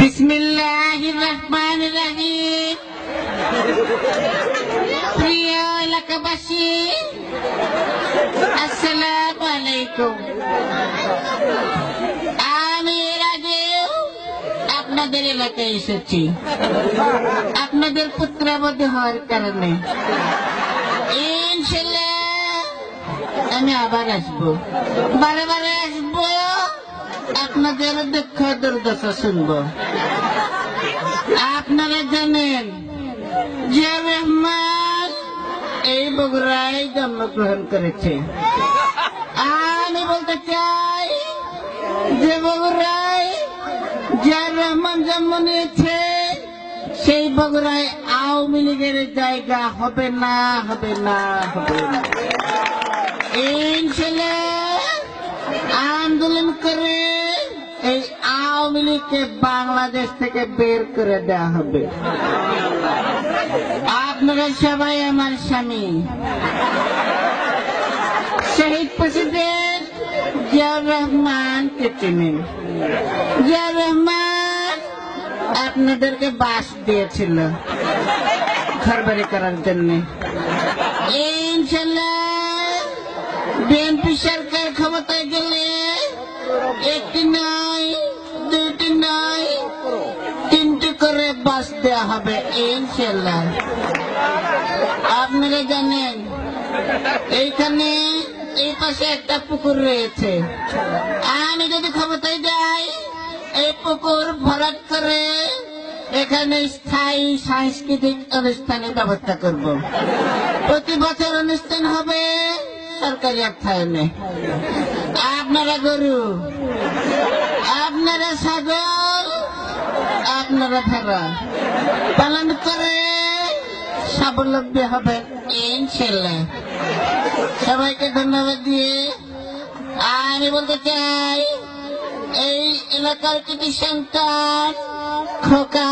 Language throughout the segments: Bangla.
বিসমিল্লাহির রহমানির রহিম। প্রিয় এলাকাবাসী, আসসালামু আলাইকুম। আমি এর আগেও আপনাদের এলাকায় এসেছি আপনাদের পুত্রাবধি হওয়ার কারণে। ইনশাআল্লাহ আমি আবার আসবো, বারে বারে আসবো, আপনাদের দুঃখ দুর্দশা শুনবো। আপনারা জানেন জিয়া রহমান এই বগুড়ায় জন্মগ্রহণ করেছে। আমি বলতে চাই যে বগুড়ায় জিয়া রহমান জন্ম নিয়েছে, সেই বগুড়ায় আওয়ামী লীগের জায়গা হবে না, হবে না, হবে না। ইনশাআল্লাহ আন্দোলন করে এই আওয়ামী লীগকে বাংলাদেশ থেকে বের করে দেওয়া হবে। আপনারা সবাই আমার স্বামী শহীদ প্রেসিডেন্ট জিয়াউর রহমানকে চিনেন। জিয়াউর রহমান আপনাদেরকে বাস দিয়েছিল ঘরবাড়ি করার জন্য। ইনশাআল্লাহ বিএনপি সরকার ক্ষমতায় গেলে একটি নয়, দুইটি নয়, তিনটি করে বাস দেওয়া হবে ইনশাআল্লাহ। আপনারা জানেন এইখানে এই পাশে একটা পুকুর রয়েছে। আমি যদি ক্ষমতায় যাই, এই পুকুর ভরাট করে এখানে স্থায়ী সাংস্কৃতিক অনুষ্ঠানের ব্যবস্থা করব। প্রতি বছর অনুষ্ঠান হবে সরকারি অর্থায়নে। আপনারা গরু, আপনারা ছাগল, আপনারা ভেড়া পালন করে স্বাবলম্বী হবেন ইনশাআল্লাহ। সবাইকে ধন্যবাদ দিয়ে আমি বলতে চাই, এই এলাকার কৃতি সন্তান খোকা,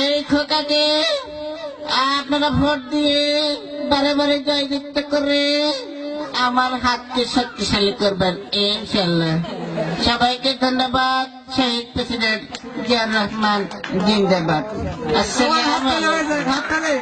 এই খোকাকে আপনারা ভোট দিয়ে বারে বারে জয়যুক্ত করে আমার হাতকে শক্তিশালী করবেন ইনশাআল্লাহ। সবাইকে ধন্যবাদ। শহীদ প্রেসিডেন্ট জিয়াউর রহমান জিন্দাবাদ। আসসালামু আলাইকুম।